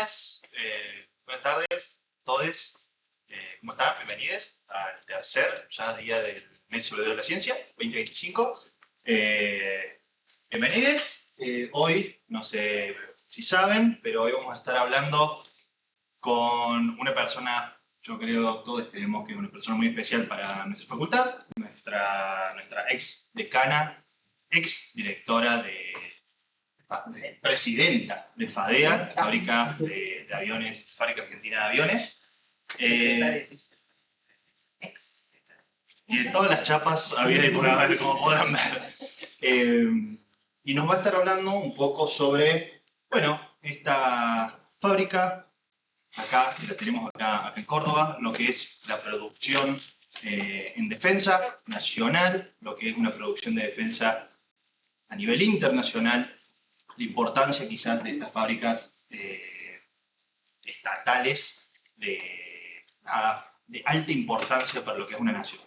días, buenas tardes a todos. ¿Cómo están? Bienvenidos al tercer ya día del mes sobre la ciencia 2025. Bienvenidos. Hoy, no sé si saben, pero hoy vamos a estar hablando con una persona, yo creo, todos creemos que es una persona muy especial para nuestra facultad, nuestra ex decana, ex directora de presidenta de FADEA, fábrica de aviones, fábrica argentina de aviones. Y de todas las chapas había y por haber, como podrán ver. Y nos va a estar hablando un poco sobre, bueno, esta fábrica, acá, la tenemos acá en Córdoba, lo que es la producción en defensa nacional, lo que es una producción de defensa a nivel internacional, la importancia quizás de estas fábricas estatales de alta importancia para lo que es una nación.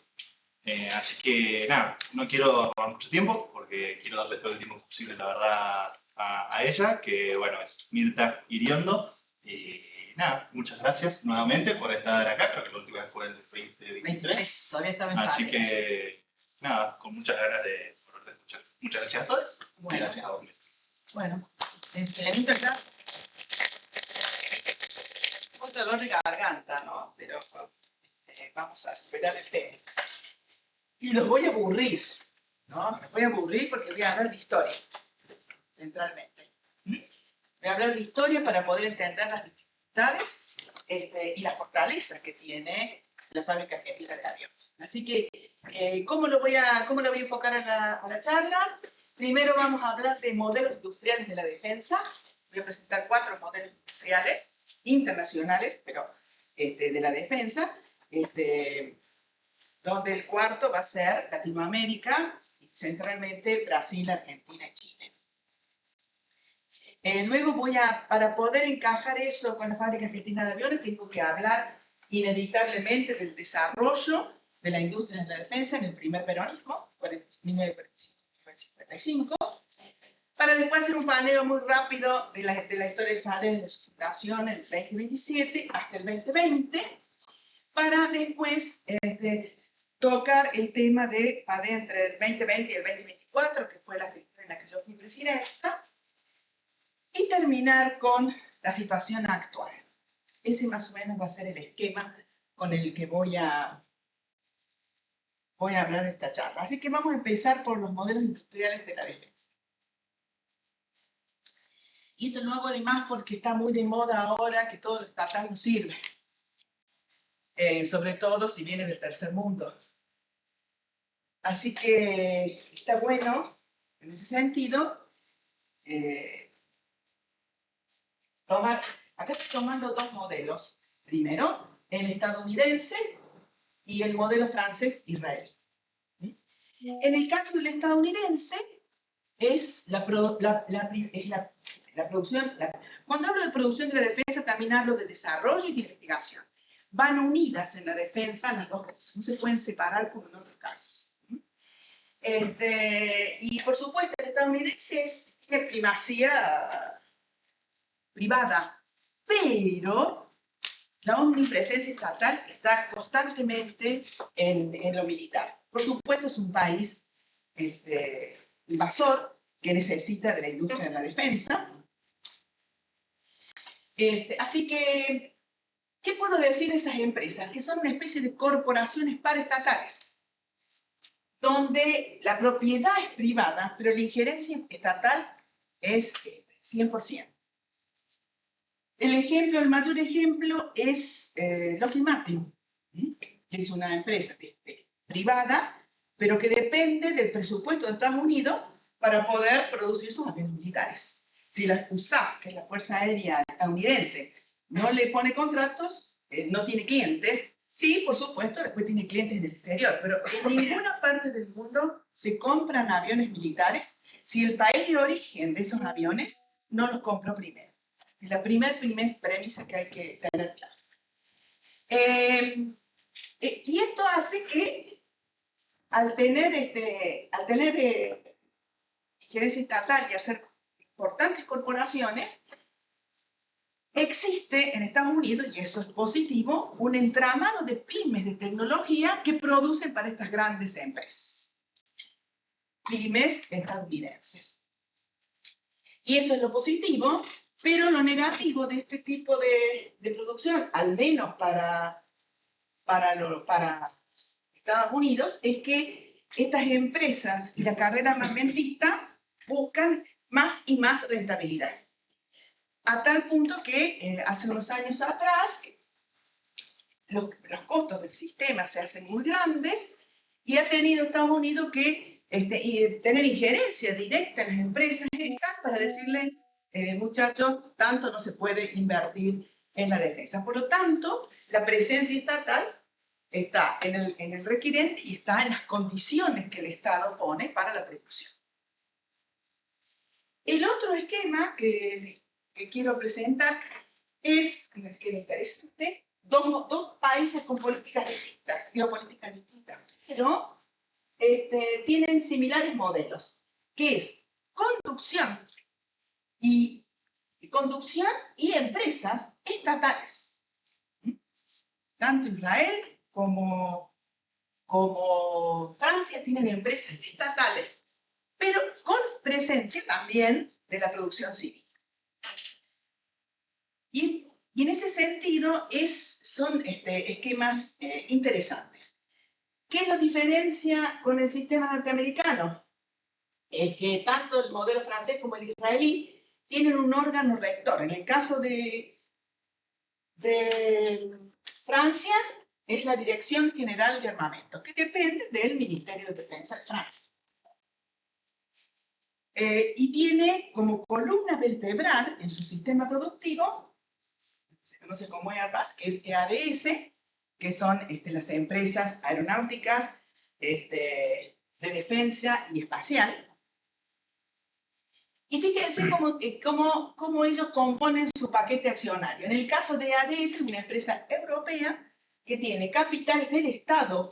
Así que nada, no quiero tomar mucho tiempo porque quiero darle todo el tiempo posible, la verdad, a ella, que bueno, es Mirta Iriondo. Y nada, muchas gracias nuevamente por estar acá, creo que la última vez fue el 2023. Todavía estaba en Así que nada, con muchas ganas de volverte a escuchar. Muchas gracias a todos. Bueno. Y gracias a vos, Mirta. Bueno, muchas gracias. Un dolor de garganta, ¿no? Pero vamos a superar el tema. Y los voy a aburrir, ¿no? Los voy a aburrir porque voy a hablar de historia, centralmente. Voy a hablar de historia para poder entender las dificultades y las fortalezas que tiene la fábrica argentina de aviones. Así que, ¿cómo lo voy a enfocar a la charla? Primero vamos a hablar de modelos industriales de la defensa. Voy a presentar 4 modelos industriales internacionales, pero de la defensa, donde el cuarto va a ser Latinoamérica, centralmente Brasil, Argentina y Chile. Luego para poder encajar eso con la fábrica argentina de aviones, tengo que hablar inevitablemente del desarrollo de la industria de la defensa en el primer peronismo, 1945, para después hacer un paneo muy rápido de la historia de FADEA desde su fundación en el 2027 hasta el 2020, para después tocar el tema de FADEA entre el 2020 y el 2024, que fue la gestión en la que yo fui presidenta, y terminar con la situación actual. Ese más o menos va a ser el esquema con el que voy a hablar esta charla. Así que vamos a empezar por los modelos industriales de la defensa. Y esto lo hago además porque está muy de moda ahora que todo lo estatal no sirve. Sobre todo si viene del tercer mundo. Así que está bueno, en ese sentido, acá estoy tomando 2 modelos. Primero, el estadounidense y el modelo francés-israelí. En el caso del estadounidense, es la producción. Cuando hablo de producción de la defensa, también hablo de desarrollo y de investigación. Van unidas en la defensa las dos cosas, no se pueden separar como en otros casos. Y por supuesto, el estadounidense tiene primacía privada, pero la omnipresencia estatal está constantemente en lo militar. Por supuesto, es un país invasor que necesita de la industria de la defensa. Así que, ¿qué puedo decir de esas empresas? Que son una especie de corporaciones paraestatales, donde la propiedad es privada, pero la injerencia estatal es 100%. El mayor ejemplo es Lockheed Martin, que es una empresa privada, pero que depende del presupuesto de Estados Unidos para poder producir sus aviones militares. Si la USAF, que es la Fuerza Aérea estadounidense, no le pone contratos, no tiene clientes. Sí, por supuesto, después tiene clientes en el exterior, pero en ninguna parte del mundo se compran aviones militares si el país de origen de esos aviones no los compró primero. Es la primera premisa que hay que tener claro. Y esto hace que al tener injerencia estatal y al ser importantes corporaciones, existe en Estados Unidos, y eso es positivo, un entramado de pymes de tecnología que producen para estas grandes empresas. Pymes estadounidenses. Y eso es lo positivo, pero lo negativo de este tipo de producción, al menos para Estados Unidos, es que estas empresas y la carrera armamentista buscan más y más rentabilidad. A tal punto que hace unos años atrás los costos del sistema se hacen muy grandes y ha tenido Estados Unidos que tener injerencia directa en las empresas para decirle, muchachos, tanto no se puede invertir en la defensa. Por lo tanto, la presencia estatal está en el requirente y está en las condiciones que el Estado pone para la producción. El otro esquema que quiero presentar es, que me interesa, dos países con políticas distintas, geopolíticas distintas, pero tienen similares modelos, que es conducción y empresas estatales. Tanto Israel como Francia tienen empresas estatales, pero con presencia también de la producción civil. Y en ese sentido son esquemas interesantes. ¿Qué lo diferencia con el sistema norteamericano? Es que tanto el modelo francés como el israelí tienen un órgano rector. En el caso de Francia, es la Dirección General de Armamento, que depende del Ministerio de Defensa de Francia. Y tiene como columna vertebral en su sistema productivo, se conoce como Airbus, que es EADS, que son las empresas aeronáuticas de defensa y espacial. Y fíjense cómo ellos componen su paquete accionario. En el caso de EADS, es una empresa europea que tiene capitales del Estado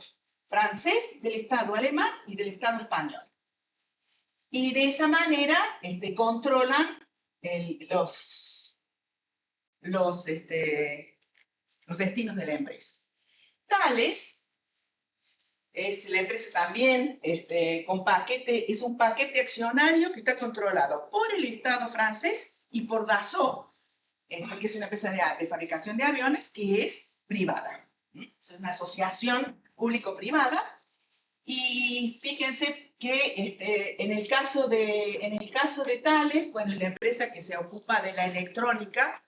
francés, del Estado alemán y del Estado español. Y de esa manera controlan los destinos de la empresa. Thales es la empresa también con paquete, es un paquete accionario que está controlado por el Estado francés y por Dassault, que es una empresa de fabricación de aviones que es privada. Es una asociación público-privada. Y fíjense que en el caso de Thales, bueno, la empresa que se ocupa de la electrónica,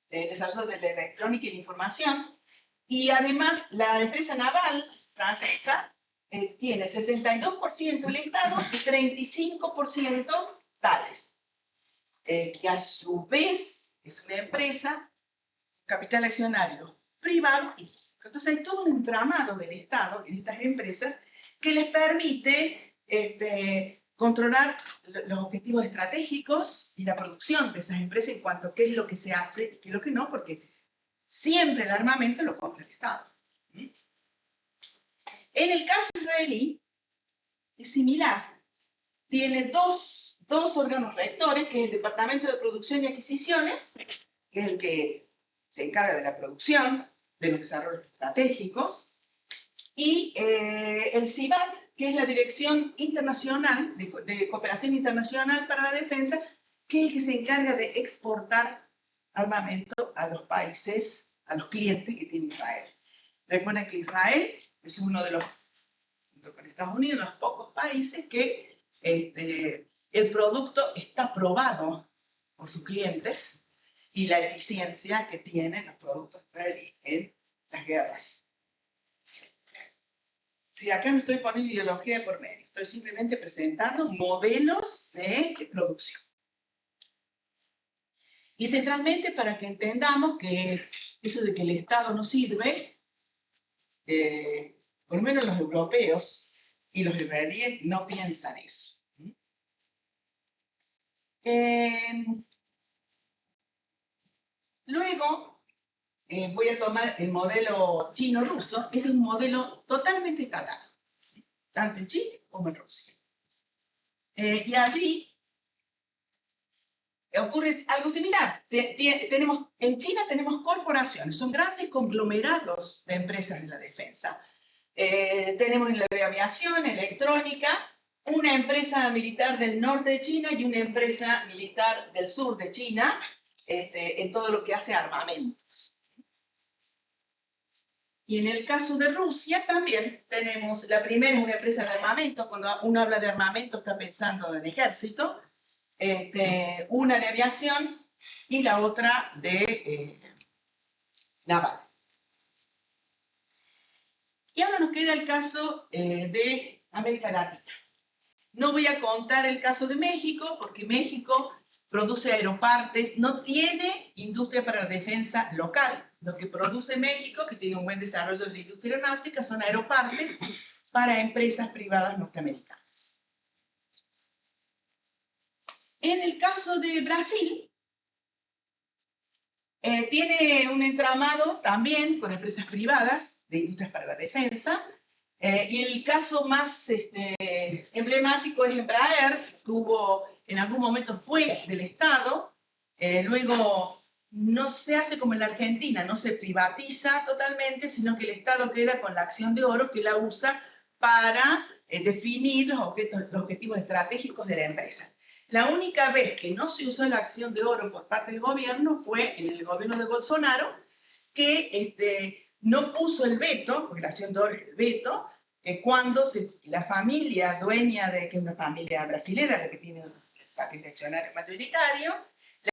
desarrollo de la electrónica y la información, y además la empresa naval francesa tiene 62% el Estado y 35% Thales, que a su vez es una empresa capital accionario privado. Entonces hay todo un entramado del Estado en estas empresas que les permite controlar los objetivos estratégicos y la producción de esas empresas en cuanto a qué es lo que se hace y qué es lo que no, porque siempre el armamento lo compra el Estado. En el caso israelí es similar. Tiene dos órganos rectores, que es el Departamento de Producción y Adquisiciones, que es el que se encarga de la producción, de los desarrollos estratégicos, y el CIBAT, que es la Dirección Internacional de Cooperación Internacional para la Defensa, que es el que se encarga de exportar armamento a los países, a los clientes que tiene Israel. Recuerden que Israel es uno de los, junto con Estados Unidos, los pocos países que el producto está aprobado por sus clientes y la eficiencia que tienen los productos israelíes en las guerras. Si acá no estoy poniendo ideología por medio, estoy simplemente presentando modelos de producción. Y centralmente para que entendamos que eso de que el Estado no sirve, por lo menos los europeos y los israelíes no piensan eso. Luego, voy a tomar el modelo chino-ruso. Es un modelo totalmente estatal, tanto en China como en Rusia. Y allí ocurre algo similar. En China tenemos corporaciones, son grandes conglomerados de empresas de la defensa. Tenemos en la de aviación, electrónica, una empresa militar del norte de China y una empresa militar del sur de China, en todo lo que hace armamentos. Y en el caso de Rusia también tenemos, la primera es una empresa de armamento, cuando uno habla de armamento está pensando en ejército, una de aviación y la otra de naval. Y ahora nos queda el caso de América Latina. No voy a contar el caso de México, porque México produce aeropartes, no tiene industria para la defensa local. Lo que produce México, que tiene un buen desarrollo de la industria aeronáutica, son aeropartes para empresas privadas norteamericanas. En el caso de Brasil, tiene un entramado también con empresas privadas de industrias para la defensa, y el caso más emblemático es Embraer, en algún momento fue del Estado, luego no se hace como en la Argentina, no se privatiza totalmente, sino que el Estado queda con la acción de oro que la usa para definir los objetivos estratégicos de la empresa. La única vez que no se usó la acción de oro por parte del gobierno fue en el gobierno de Bolsonaro, que no puso el veto, porque la acción de oro es el veto, cuando la familia dueña que es una familia brasilera, la que tiene el paquete accionario mayoritario,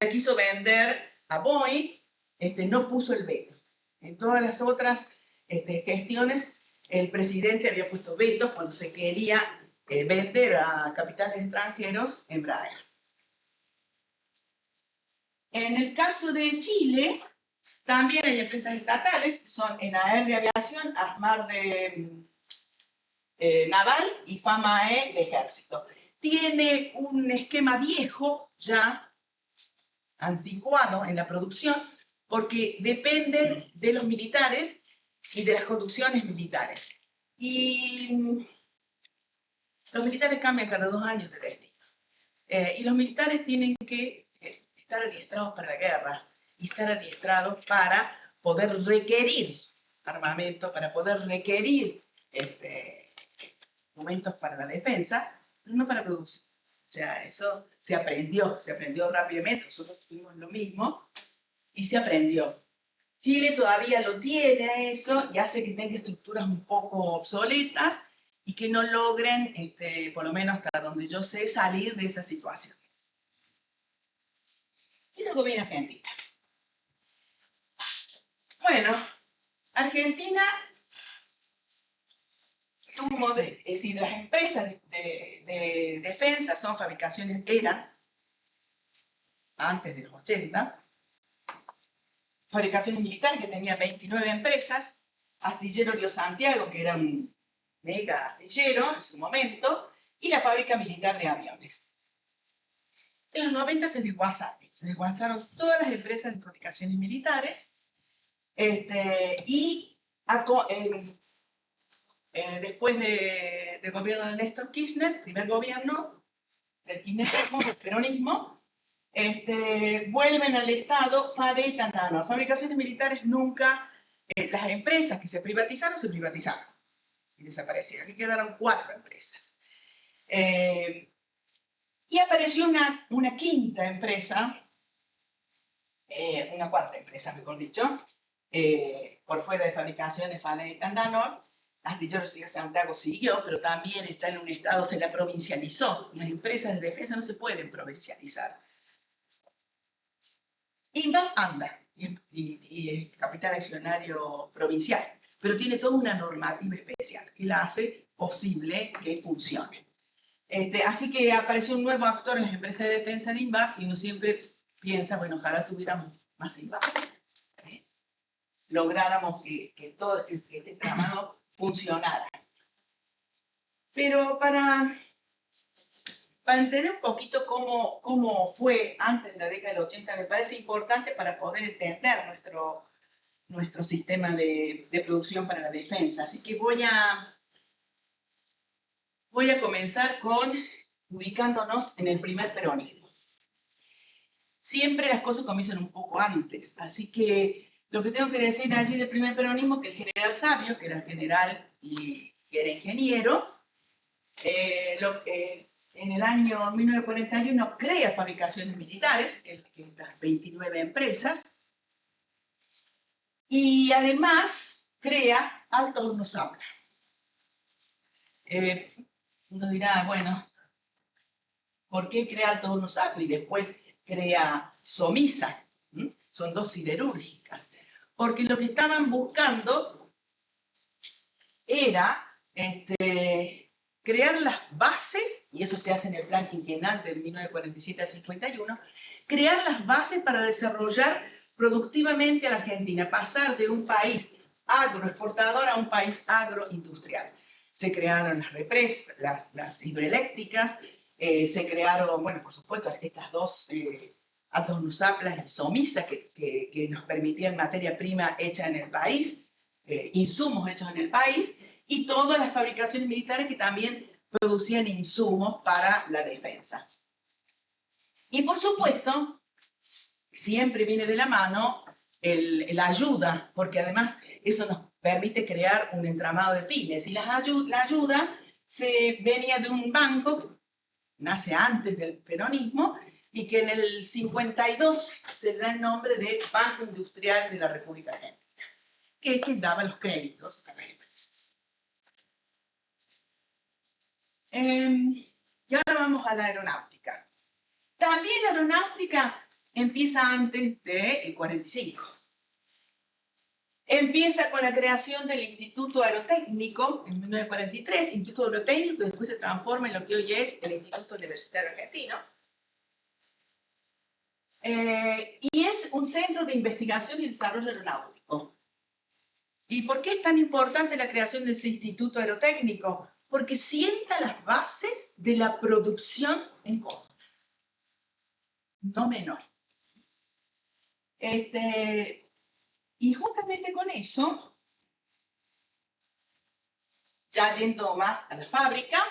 la quiso vender a Boeing, no puso el veto. En todas las otras gestiones, el presidente había puesto veto cuando se quería vender a capitales extranjeros Embraer. En el caso de Chile, también hay empresas estatales, son ENAER de aviación, ASMAR de naval y FAMAE de ejército. Tiene un esquema viejo, ya anticuado en la producción, porque depende de los militares y de las conducciones militares. Y los militares cambian cada 2 años de destino. Y los militares tienen que estar adiestrados para la guerra y estar adiestrados para poder requerir armamento, para poder requerir momentos para la defensa, pero no para producir. O sea, eso se aprendió rápidamente. Nosotros tuvimos lo mismo y se aprendió. Chile todavía lo tiene eso y hace que tenga estructuras un poco obsoletas y que no logren, por lo menos hasta donde yo sé, salir de esa situación. Y luego viene Argentina. Bueno, Argentina tuvo, es decir, las empresas de defensa son fabricaciones, eran, antes de los 80, fabricaciones militares que tenían 29 empresas, Astillero Río Santiago, que era un mega astillero en su momento, y la fábrica militar de aviones. En los 90 se desguazaron todas las empresas de fabricaciones militares, y después del gobierno de Néstor Kirchner, primer gobierno del kirchnerismo, del peronismo, vuelven al Estado FADE y Tantano. Fabricaciones militares nunca, las empresas que se privatizaron y desaparecieron. Aquí quedaron 4 empresas. Y apareció una quinta empresa, una cuarta empresa, mejor dicho, por fuera de fabricaciones FADE y Tantano. Astillero Río Santiago siguió, pero también está en un estado, se la provincializó. Las empresas de defensa no se pueden provincializar. INVAM anda, y es capital accionario provincial, pero tiene toda una normativa especial que la hace posible que funcione. Así que apareció un nuevo actor en las empresas de defensa de INVAM y uno siempre piensa, bueno, ojalá tuviéramos más INVAM. Lográramos que todo este tramado funcionara. Pero para entender un poquito cómo fue antes de la década del 80, me parece importante para poder entender nuestro sistema de producción para la defensa. Así que voy a comenzar ubicándonos en el primer peronismo. siempre las cosas comienzan un poco antes. Así que lo que tengo que decir allí del primer peronismo, que el general Sabio, que era general y que era ingeniero, en el año 1941 crea fabricaciones militares, estas 29 empresas, y además crea Alto Horno Zapla. Uno dirá, bueno, ¿por qué crea Alto Horno Zapla? Y después crea Somisa. Son dos siderúrgicas. Porque lo que estaban buscando era crear las bases, y eso se hace en el plan quinquenal del 1947 al 51, crear las bases para desarrollar productivamente a la Argentina, pasar de un país agroexportador a un país agroindustrial. Se crearon las represas, las hidroeléctricas, se crearon, bueno, por supuesto, estas dos Altos Hornos Zapla y Somisa que nos permitían materia prima hecha en el país, insumos hechos en el país, y todas las fabricaciones militares que también producían insumos para la defensa. Y por supuesto, siempre viene de la mano la ayuda, porque además eso nos permite crear un entramado de pymes. Y la ayuda se venía de un banco que nace antes del peronismo y que en el 52 se da el nombre de Banco Industrial de la República Argentina, que es quien daba los créditos a las empresas. Y ahora vamos a la aeronáutica. También la aeronáutica empieza antes del 45. Empieza con la creación del Instituto Aerotécnico en 1943, Instituto Aerotécnico, que después se transforma en lo que hoy es el Instituto Universitario Argentino. Y es un centro de investigación y desarrollo aeronáutico. ¿Y por qué es tan importante la creación de ese Instituto Aerotécnico? Porque sienta las bases de la producción en Córdoba, no menor. Y justamente con eso, ya yendo más a la fábrica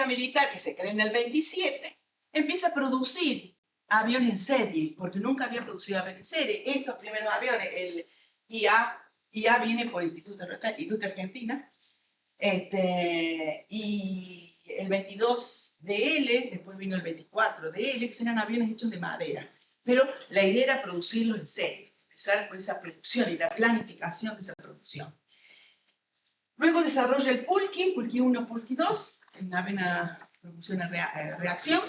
militar que se crea en el 27, empieza a producir aviones en serie, porque nunca había producido aviones en serie. Estos primeros aviones, el IA viene por Instituto Argentina, y el 22DL, después vino el 24DL, que eran aviones hechos de madera. Pero la idea era producirlos en serie, empezar con esa producción y la planificación de esa producción. Luego desarrolla el Pulqui 1, Pulqui 2, una producción a reacción,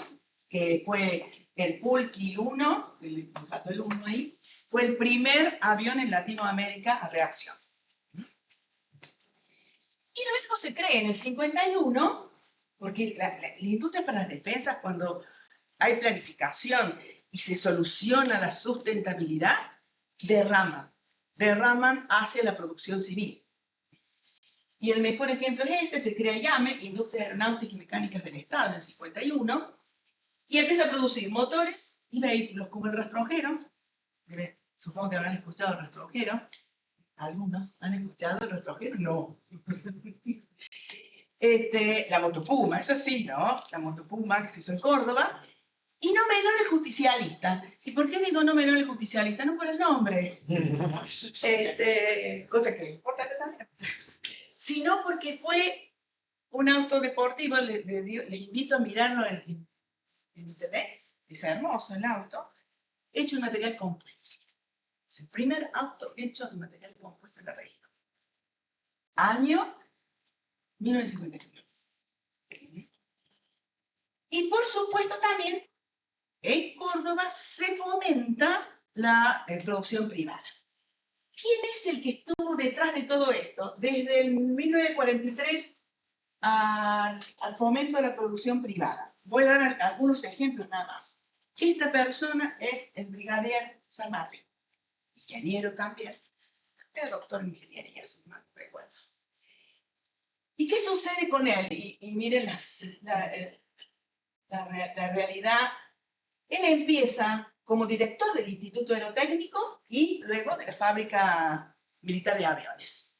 que fue el Pulqui 1, le faltó el 1 ahí, fue el primer avión en Latinoamérica a reacción. Y luego se cree en el 51, porque la industria para las defensas, cuando hay planificación y se soluciona la sustentabilidad, derraman hacia la producción civil. Y el mejor ejemplo es se crea IAME, Industria Aeronáutica y Mecánicas del Estado, en el 51, y empieza a producir motores y vehículos como el rastrojero. Supongo que habrán escuchado el rastrojero. ¿Algunos han escuchado el rastrojero? No. La motopuma, es así, ¿no? La motopuma que se hizo en Córdoba. Y no menor el justicialista. ¿Y por qué digo no menor el justicialista? No por el nombre. Cosa que importa también. Sino porque fue un auto deportivo, les invito a mirarlo en internet, es hermoso el auto, hecho de material compuesto. Es el primer auto hecho de material compuesto en la región. Año 1951. Y por supuesto también en Córdoba se fomenta la producción privada. ¿Quién es el que estuvo detrás de todo esto? Desde el 1943 al fomento de la producción privada. Voy a dar algunos ejemplos nada más. Esta persona es el brigadier Samarri, ingeniero también, era doctor en ingeniería, si mal recuerdo. ¿Y qué sucede con él? Y miren la realidad. Él empieza como director del Instituto Aerotécnico y luego de la fábrica militar de aviones.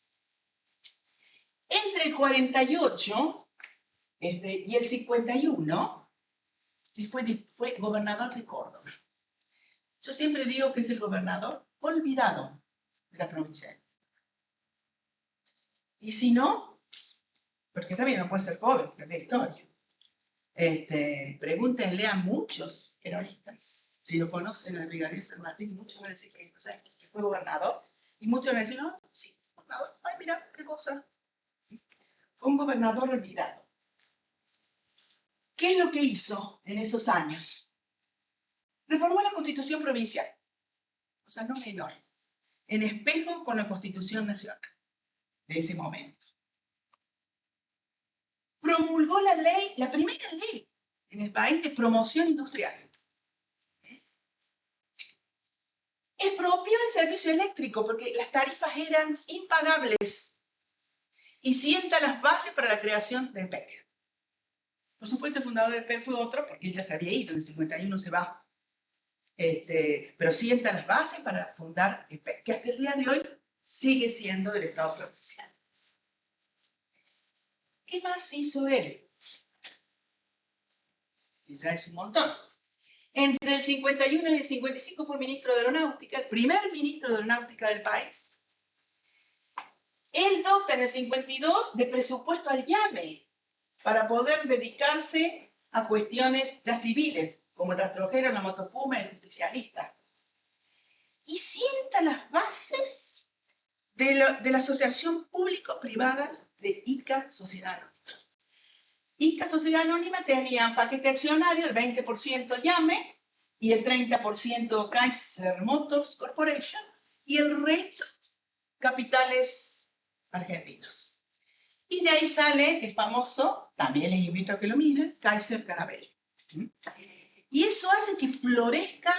Entre el 48 y el 51, y fue gobernador de Córdoba. Yo siempre digo que es el gobernador olvidado de la provincia. Y si no, porque también no puede ser joven, pero es la historia. Pregúntenle a muchos peronistas si lo conocen al brigadier San Martín, muchos van a decir que, o sea, que fue gobernador, y muchos van a decir, no, sí, gobernador, ay, mira, qué cosa. Fue un gobernador olvidado. ¿Qué es lo que hizo en esos años? Reformó la Constitución provincial, o sea, no menor, en espejo con la Constitución nacional de ese momento. Promulgó la ley, la primera ley en el país de promoción industrial. Expropió el servicio eléctrico porque las tarifas eran impagables y sienta las bases para la creación de PEC. Por supuesto, el fundador del PEC fue otro porque él ya se había ido, en el 51 se va. Pero sienta las bases para fundar el PEC, que hasta el día de hoy sigue siendo del Estado provincial. ¿Qué más hizo él? Y ya es un montón. Entre el 51 y el 55 fue ministro de Aeronáutica, el primer ministro de Aeronáutica del país. Él dota en el 52 de presupuesto al llame para poder dedicarse a cuestiones ya civiles, como el rastrojero, la motopuma y el justicialista. Y sienta las bases de la asociación público-privada de ICA Sociedad Anónima. ICA Sociedad Anónima tenía paquete accionario, el 20% llame y el 30% Kaiser Motors Corporation y el resto capitales argentinos. Y de ahí sale el famoso, también les invito a que lo miren, Kaiser Carabelli. Y eso hace que florezca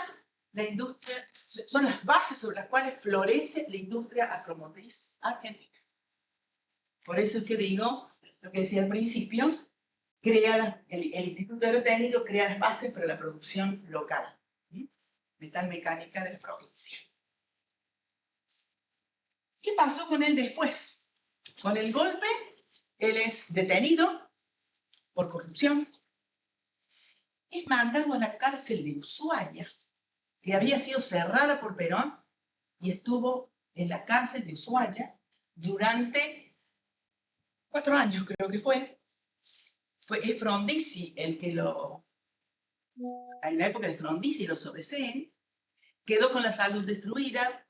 la industria, son las bases sobre las cuales florece la industria automotriz argentina. Por eso es que digo, lo que decía al principio, el Instituto Aerotécnico crea las bases para la producción local, metalmecánica de la provincia. ¿Qué pasó con él después? Con el golpe, él es detenido por corrupción, es mandado a la cárcel de Ushuaia, que había sido cerrada por Perón, y estuvo en la cárcel de Ushuaia durante 4 años, creo que fue. Fue Frondizi el que en la época de Frondizi lo sobreseen, quedó con la salud destruida,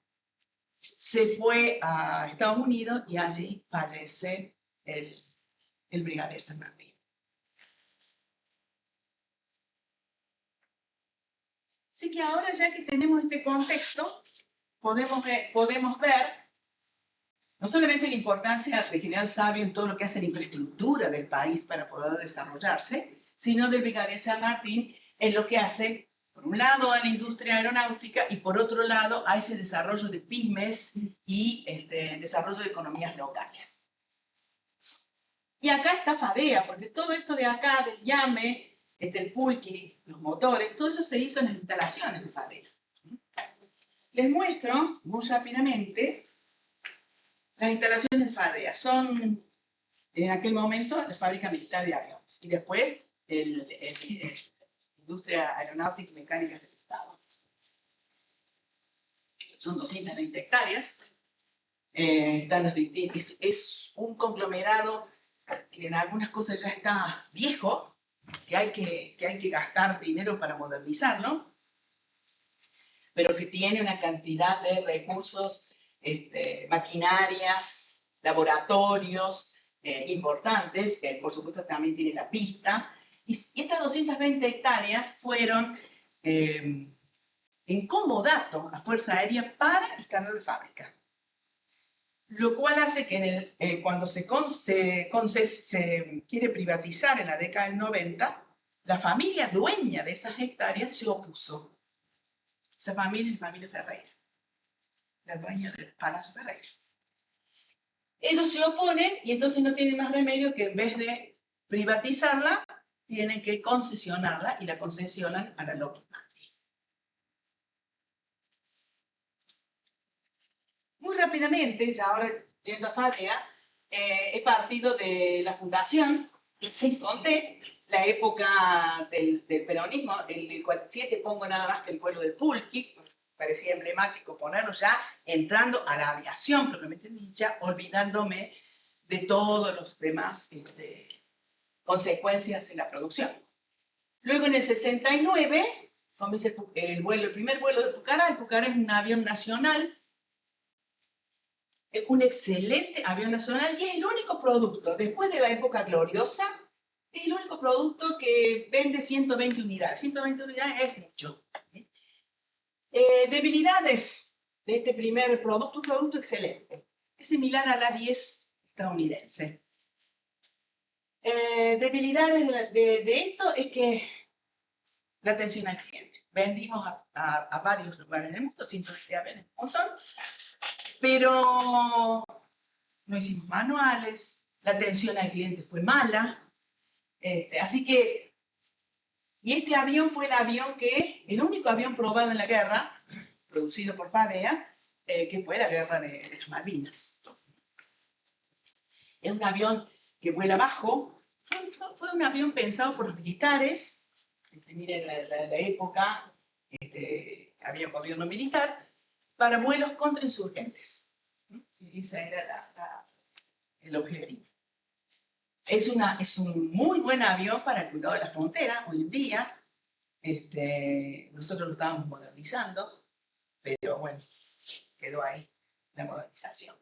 se fue a Estados Unidos y allí fallece el brigadier San Martín. Así que ahora, ya que tenemos este contexto, podemos ver no solamente la importancia de General Sabio en todo lo que hace la infraestructura del país para poder desarrollarse, sino del brigadier San Martín en lo que hace, por un lado, a la industria aeronáutica y por otro lado, a ese desarrollo de pymes y desarrollo de economías locales. Y acá está FADEA, porque todo esto de acá, del llame, el pulqui, los motores, todo eso se hizo en las instalaciones de FADEA. Les muestro muy rápidamente las instalaciones de FADEA. Son, en aquel momento, la fábrica militar de aviones y después la industria aeronáutica y mecánica del Estado. Son 220 hectáreas. Es un conglomerado que en algunas cosas ya está viejo, que hay que gastar dinero para modernizarlo, pero que tiene una cantidad de recursos, maquinarias, laboratorios importantes, que por supuesto también tiene la pista, y estas 220 hectáreas fueron en comodato a Fuerza Aérea para instalar la fábrica. Lo cual hace que cuando se quiere privatizar en la década del 90, la familia dueña de esas hectáreas se opuso. Esa familia es la familia Ferreira, la dueña del Palacio Ferreira. Ellos se oponen y entonces no tienen más remedio que en vez de privatizarla, tienen que concesionarla y la concesionan a la Lockheed Martin. Muy rápidamente, ya ahora yendo a FADEA, he partido de la fundación, que conté, la época del peronismo, el del 47 pongo nada más que el vuelo del Pulqui, parecía emblemático ponerlo ya, entrando a la aviación propiamente dicha, olvidándome de todos los demás consecuencias en la producción. Luego en el 69 comienza el primer vuelo de Pucará. El Pucará es un avión nacional, es un excelente avión nacional y es el único producto, después de la época gloriosa, es el único producto que vende 120 unidades. 120 unidades es mucho. Debilidades de este primer producto, un producto excelente. Es similar a la 10 estadounidense. Debilidades de esto es que la atención al cliente. Vendimos a varios lugares del mundo, 120 aviones, un montón, pero no hicimos manuales, la atención al cliente fue mala, así que, y este avión fue el único avión probado en la guerra, producido por FADEA, que fue la guerra de las Malvinas. Es un avión que vuela bajo, fue un avión pensado por los militares, miren la época, había un gobierno militar, para vuelos contra insurgentes. Ese era el objetivo. Es un muy buen avión para el cuidado de la frontera hoy en día. Nosotros lo estábamos modernizando, pero bueno, quedó ahí la modernización.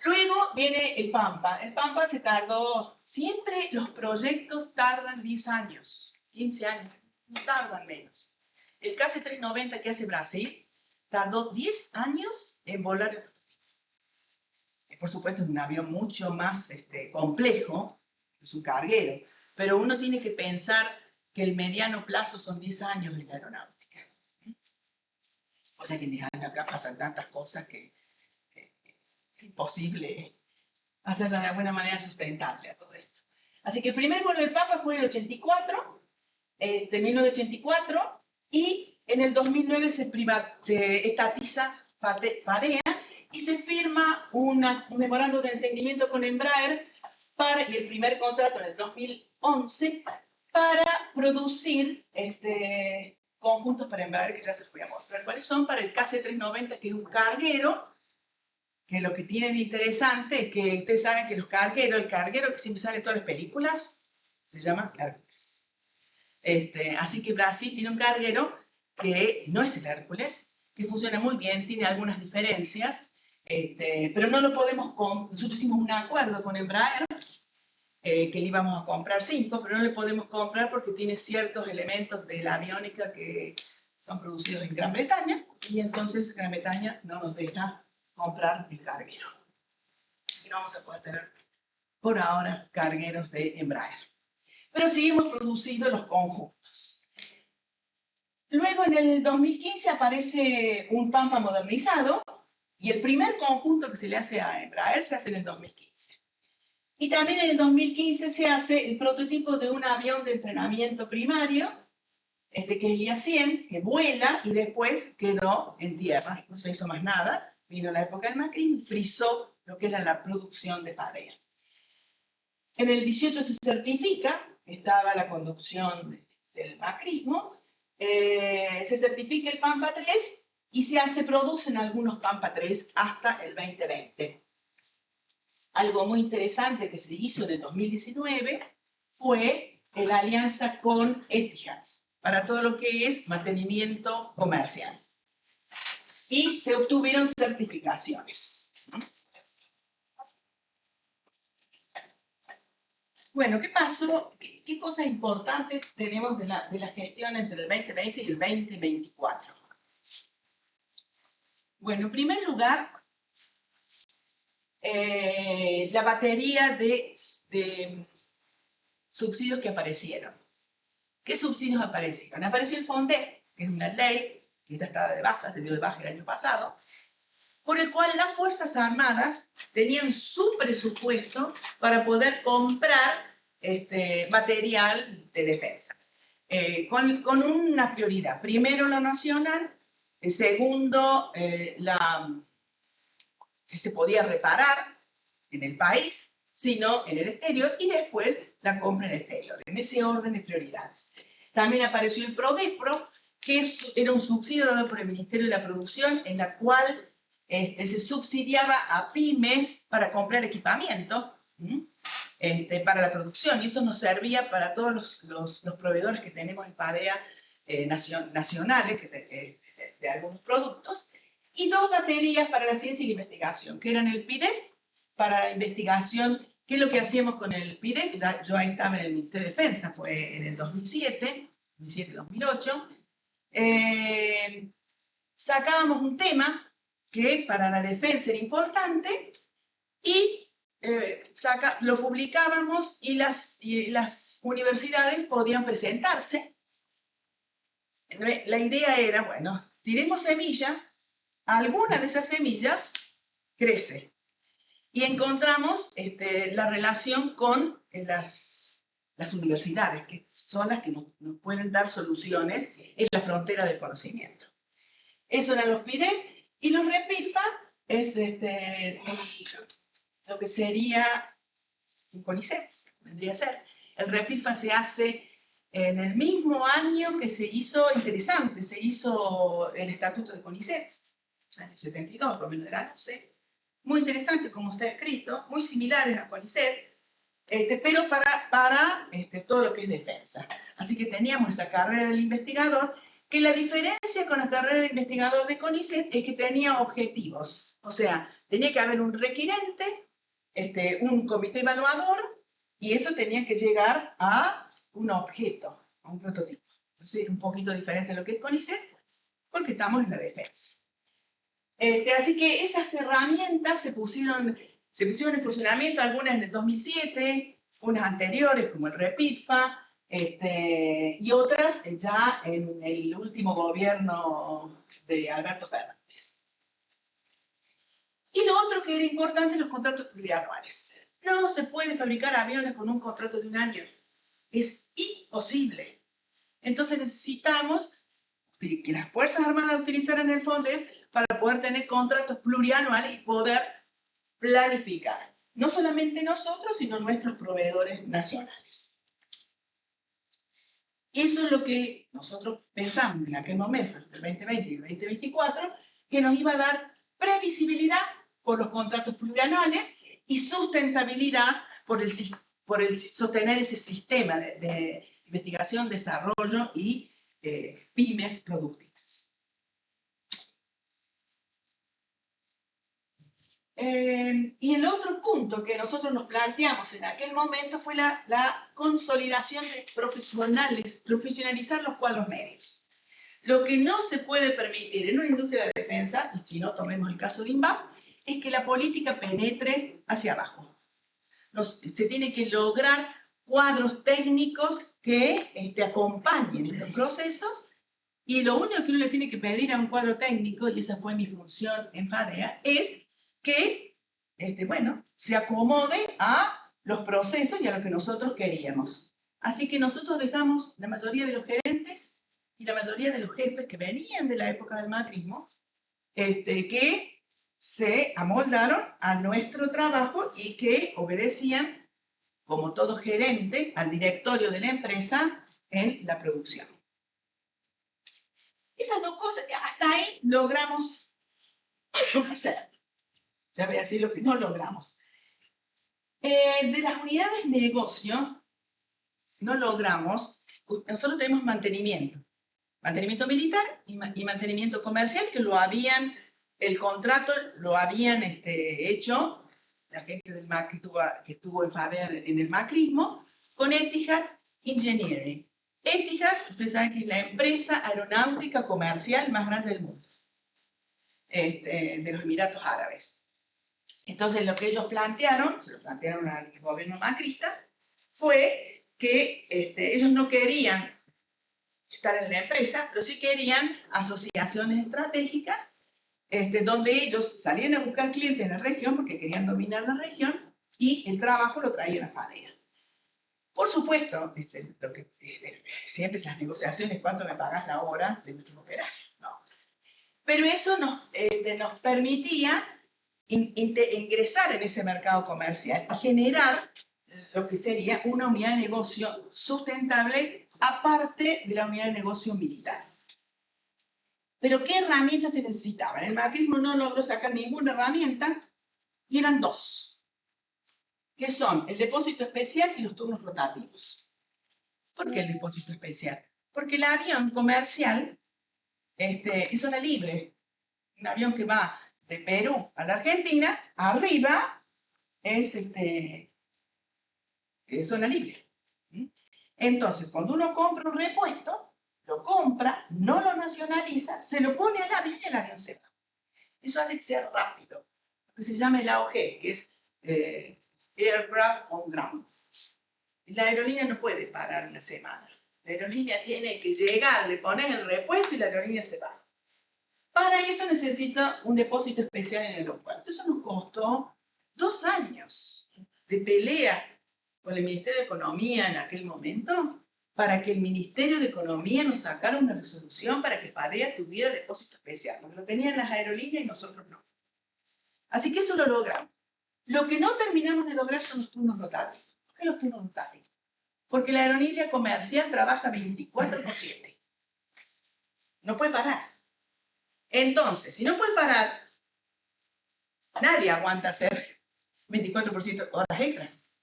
Luego viene el Pampa. El Pampa se tardó, siempre los proyectos tardan 10 años, 15 años, no tardan menos. El KC-390 que hace Brasil tardó 10 años en volar el prototipo. Por supuesto es un avión mucho más complejo, es un carguero, pero uno tiene que pensar que el mediano plazo son 10 años en la aeronáutica. O sea que en 10 años acá pasan tantas cosas que es imposible hacerla de alguna manera sustentable a todo esto. Así que el primer vuelo del Papa fue en el 84, terminó en el 84, y en el 2009 se estatiza FADEA y se firma un memorando de entendimiento con Embraer y el primer contrato en el 2011 para producir conjuntos para Embraer, que ya se fue a mostrar cuáles son, para el KC-390, que es un carguero, que lo que tiene de interesante es que ustedes saben que el carguero que siempre sale en todas las películas, se llama Hércules. Así que Brasil tiene un carguero que no es el Hércules, que funciona muy bien, tiene algunas diferencias, pero no lo podemos comprar. Nosotros hicimos un acuerdo con Embraer, que le íbamos a comprar 5, pero no le podemos comprar porque tiene ciertos elementos de la aviónica que son producidos en Gran Bretaña, y entonces Gran Bretaña no nos deja comprar el carguero. Así que no vamos a poder tener por ahora cargueros de Embraer. Pero seguimos produciendo los conjuntos. Luego en el 2015 aparece un Pampa modernizado, y el primer conjunto que se le hace a Embraer se hace en el 2015. Y también en el 2015 se hace el prototipo de un avión de entrenamiento primario, que es el IA-100, que vuela y después quedó en tierra, no se hizo más nada. Vino la época del macrismo y frizó lo que era la producción de FADEA. En el 18 se certifica, estaba la conducción del macrismo, se certifica el Pampa 3 y se producen algunos Pampa 3 hasta el 2020. Algo muy interesante que se hizo en el 2019 fue la alianza con Etihad para todo lo que es mantenimiento comercial. Y se obtuvieron certificaciones. Bueno, ¿qué pasó? ¿Qué cosas importantes tenemos de la gestión entre el 2020 y el 2024? Bueno, en primer lugar, la batería de subsidios que aparecieron. ¿Qué subsidios aparecieron? Apareció el FONDE, que es una ley que ya estaba de baja, se dio de baja el año pasado, por el cual las Fuerzas Armadas tenían su presupuesto para poder comprar material de defensa, con una prioridad. Primero lo nacional, segundo, si se podía reparar en el país, sino en el exterior, y después la compra en el exterior, en ese orden de prioridades. También apareció el PRODEPRO, que era un subsidio dado por el Ministerio de la Producción, en la cual se subsidiaba a pymes para comprar equipamiento para la producción, y eso nos servía para todos los proveedores que tenemos en Fadea nacionales de algunos productos, y 2 baterías para la ciencia y la investigación, que eran el PIDEF para la investigación. ¿Qué es lo que hacíamos con el PIDEF? Yo ahí estaba en el Ministerio de Defensa, fue en el 2007-2008. Sacábamos un tema que para la defensa era importante y lo publicábamos, y las universidades podían presentarse. La idea era, bueno, tiremos semilla, alguna de esas semillas crece. Y encontramos la relación con las universidades, que son las que nos pueden dar soluciones en la frontera del conocimiento. Eso eran los PIDEF, y los REPIFA es lo que sería un CONICET, vendría a ser. El REPIFA se hace en el mismo año que se hizo, interesante, se hizo el estatuto de CONICET, año 72, por menos del año, ¿sí? Muy interesante como está escrito, muy similares a CONICET, pero para todo lo que es defensa. Así que teníamos esa carrera del investigador, que la diferencia con la carrera de investigador de CONICET es que tenía objetivos. O sea, tenía que haber un requirente, un comité evaluador, y eso tenía que llegar a un objeto, a un prototipo. Entonces, un poquito diferente a lo que es CONICET, porque estamos en la defensa. Así que esas herramientas se pusieron en funcionamiento, algunas en el 2007, unas anteriores como el REPITFA, y otras ya en el último gobierno de Alberto Fernández. Y lo otro que era importante, los contratos plurianuales. No se puede fabricar aviones con un contrato de un año. Es imposible. Entonces necesitamos que las Fuerzas Armadas utilizaran el FONDEP para poder tener contratos plurianuales y poder planificar. No solamente nosotros, sino nuestros proveedores nacionales. Eso es lo que nosotros pensamos en aquel momento, el 2020 y el 2024, que nos iba a dar previsibilidad por los contratos plurianuales y sustentabilidad por el sostener ese sistema de investigación, desarrollo y pymes productivas. Y el otro punto que nosotros nos planteamos en aquel momento fue la consolidación de profesionales, profesionalizar los cuadros medios. Lo que no se puede permitir en una industria de defensa, y si no tomemos el caso de INVAP, es que la política penetre hacia abajo. Se tiene que lograr cuadros técnicos que acompañen estos procesos, y lo único que uno le tiene que pedir a un cuadro técnico, y esa fue mi función en FADEA, es que se acomode a los procesos y a lo que nosotros queríamos. Así que nosotros dejamos la mayoría de los gerentes y la mayoría de los jefes que venían de la época del macrismo, que se amoldaron a nuestro trabajo y que obedecían, como todo gerente, al directorio de la empresa en la producción. Esas dos cosas, hasta ahí logramos hacer. Ya voy a decir lo que no logramos. De las unidades de negocio, no logramos, nosotros tenemos mantenimiento militar y mantenimiento comercial, que el contrato lo habían hecho la gente del MAC que estuvo en Fadea en el macrismo, con Etihad Engineering. Etihad, ustedes saben que es la empresa aeronáutica comercial más grande del mundo, de los Emiratos Árabes. Entonces, lo que ellos plantearon, se lo plantearon al gobierno macrista, fue que ellos no querían estar en la empresa, pero sí querían asociaciones estratégicas, donde ellos salían a buscar clientes en la región porque querían dominar la región, y el trabajo lo traían a Fadea. Por supuesto, siempre es las negociaciones, cuánto me pagas la hora de nuestros operarios, ¿no? Pero eso nos permitía ingresar en ese mercado comercial y generar lo que sería una unidad de negocio sustentable aparte de la unidad de negocio militar. Pero ¿qué herramientas se necesitaban? El macrismo no logró sacar ninguna herramienta y eran dos, que son el depósito especial y los turnos rotativos. ¿Por qué el depósito especial? Porque el avión comercial es zona libre. Un avión que va de Perú a la Argentina, arriba es zona libre. Entonces, cuando uno compra un repuesto, lo compra, no lo nacionaliza, se lo pone al avión y el avión se va. Eso hace que sea rápido, lo que se llama el AOG, que es Aircraft on Ground. La aerolínea no puede parar una semana. La aerolínea tiene que llegar, le pones el repuesto y la aerolínea se va. Para eso necesita un depósito especial en el aeropuerto. Eso nos costó 2 años de pelea con el Ministerio de Economía en aquel momento, para que el Ministerio de Economía nos sacara una resolución para que FADEA tuviera depósito especial, porque lo tenían las aerolíneas y nosotros no. Así que eso lo logramos. Lo que no terminamos de lograr son los turnos rotativos. ¿Por qué los turnos rotativos? Porque la aerolínea comercial trabaja 24/7. No puede parar. Entonces, si no puede parar, nadie aguanta hacer 24% horas extras.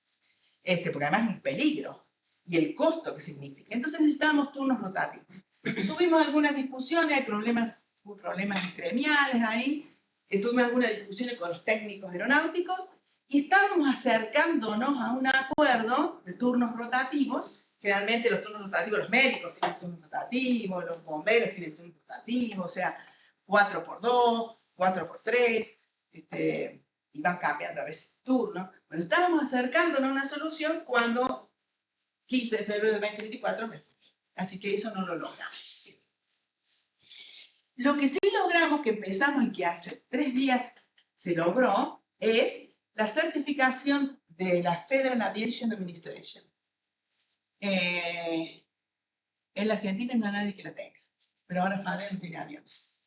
Porque además es un peligro. Y el costo que significa. Entonces necesitábamos turnos rotativos. Tuvimos algunas discusiones, hay problemas gremiales ahí. Tuvimos algunas discusiones con los técnicos aeronáuticos y estábamos acercándonos a un acuerdo de turnos rotativos. Generalmente los turnos rotativos, los médicos tienen turnos rotativos, los bomberos tienen turnos rotativos, o sea, 4x2, 4x3, y van cambiando a veces turnos. Bueno, estábamos acercándonos a una solución cuando 15 de febrero del 2024 me fui. Así que eso no lo logramos. Lo que sí logramos, que empezamos y que hace 3 días se logró, es la certificación de la Federal Aviation Administration. En la Argentina no hay nadie que la tenga, pero ahora FADEA no tiene aviones.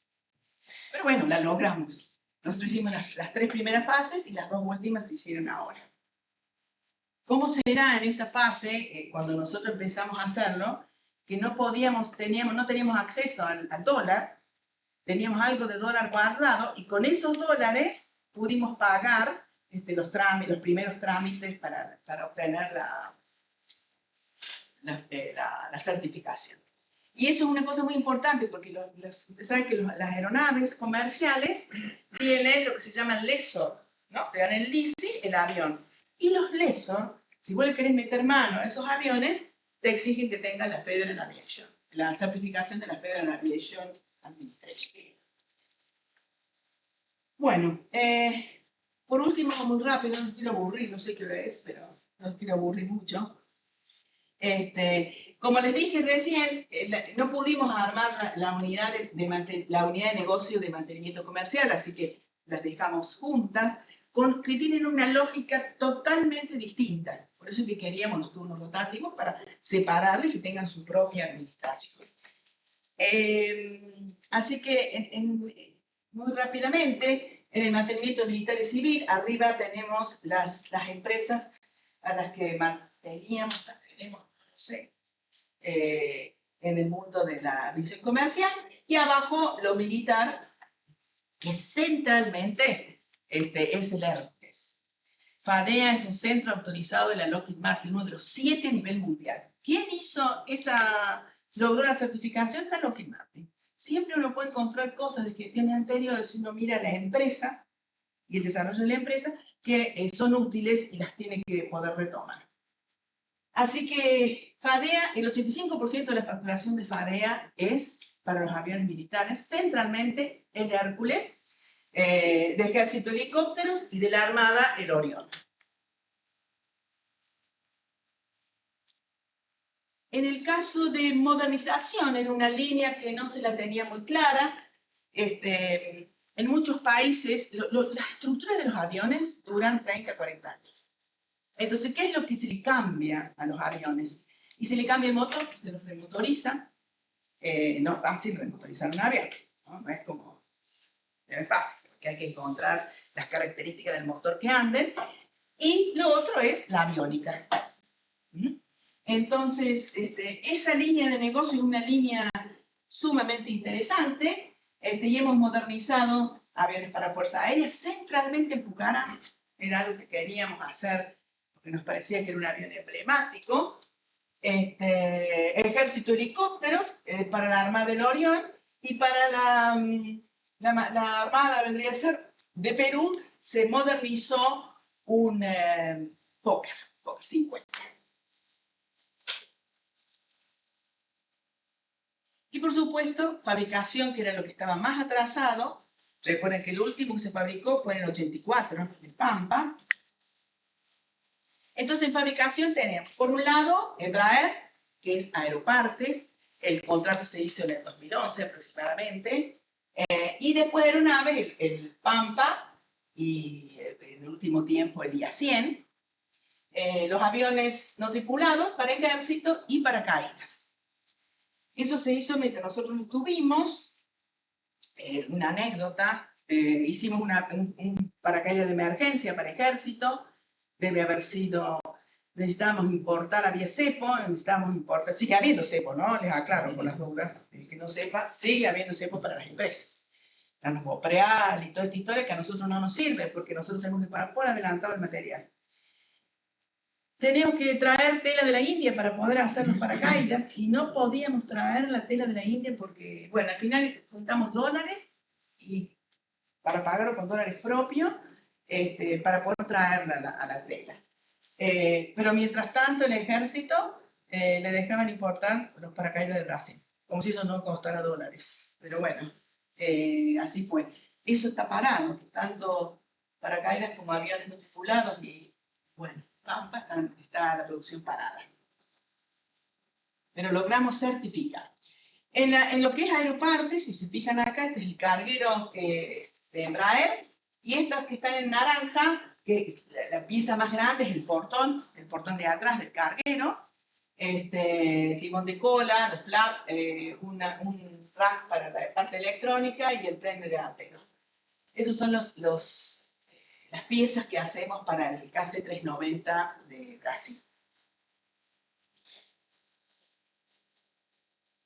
Pero bueno, la logramos. Nosotros hicimos las 3 primeras fases y las 2 últimas se hicieron ahora. ¿Cómo será en esa fase, cuando nosotros empezamos a hacerlo, que no teníamos acceso al dólar, teníamos algo de dólar guardado y con esos dólares pudimos pagar los primeros trámites para obtener la certificación? Y eso es una cosa muy importante porque ustedes saben que las aeronaves comerciales tienen lo que se llama lessor, ¿no? Te dan el leasing, el avión. Y los lessor, si vos le querés meter mano a esos aviones, te exigen que tengan la Federal Aviation, la certificación de la Federal Aviation Administration. Bueno, por último, muy rápido, no quiero aburrir, no sé qué hora es, pero no quiero aburrir mucho. Como les dije recién, no pudimos armar la unidad de negocio de mantenimiento comercial, así que las dejamos juntas, que tienen una lógica totalmente distinta. Por eso es que queríamos los turnos rotativos para separarles y que tengan su propia administración. Así que, muy rápidamente, en el mantenimiento militar y civil, arriba tenemos las empresas a las que tenemos, no sé, en el mundo de la aviación comercial, y abajo lo militar, que centralmente es el Hermes. FADEA es un centro autorizado de la Lockheed Martin, uno de los 7 a nivel mundial. ¿Quién logró la certificación? La Lockheed Martin. Siempre uno puede encontrar cosas de gestiones anteriores si uno mira la empresa y el desarrollo de la empresa que son útiles y las tiene que poder retomar. Así que FADEA, el 85% de la facturación de FADEA es para los aviones militares, centralmente el Hércules, del Ejército Helicópteros y de la Armada el Orión. En el caso de modernización, era una línea que no se la tenía muy clara. En muchos países, las estructuras de los aviones duran 30, 40 años. Entonces, ¿qué es lo que se le cambia a los aviones? Y se le cambia el motor, se los remotoriza. No es fácil remotorizar un avión, ¿no? No es fácil, porque hay que encontrar las características del motor que anden, y lo otro es la aviónica. ¿Mm? Entonces, esa línea de negocio es una línea sumamente interesante, y hemos modernizado aviones para Fuerza Aérea, centralmente en Pucará, era algo que queríamos hacer, porque nos parecía que era un avión emblemático. Ejército helicópteros para la Armada del Orión, y para la Armada, vendría a ser, de Perú, se modernizó un Fokker 50. Y por supuesto, fabricación, que era lo que estaba más atrasado. Recuerden que el último que se fabricó fue en el 84, el Pampa. Entonces, en fabricación tenemos, por un lado, Embraer, que es Aeropartes. El contrato se hizo en el 2011 aproximadamente. Y después aeronaves, el Pampa y en el último tiempo el IA-100. Los aviones no tripulados para ejército y paracaídas. Eso se hizo mientras nosotros estuvimos. Una anécdota, hicimos un paracaídas de emergencia para ejército. Debe haber sido, necesitábamos importar, había cepo, necesitábamos importar, sigue habiendo cepo, ¿no? Les aclaro por las dudas, el que no sepa, sigue habiendo cepo para las empresas. Están los Bopreal y toda esta historia que a nosotros no nos sirve, porque nosotros tenemos que pagar por adelantado el material. Teníamos que traer tela de la India para poder hacer los paracaídas, y no podíamos traer la tela de la India porque, bueno, al final juntamos dólares y para pagarlo con dólares propios, para poder traerla a la tela. Pero mientras tanto el ejército le dejaban importar los paracaídas de Brasil, como si eso no costara dólares. Pero bueno, así fue. Eso está parado, tanto paracaídas como aviones no tripulados, y bueno, Pampa está la producción parada. Pero logramos certificar. En lo que es Aeropartes, si se fijan acá, este es el carguero de Embraer, y estas que están en naranja, que la pieza más grande es el portón de atrás del carguero, timón de cola, los flaps, un rack para la parte electrónica y el tren delantero. Esos son las piezas que hacemos para el KC-390 de Brasil.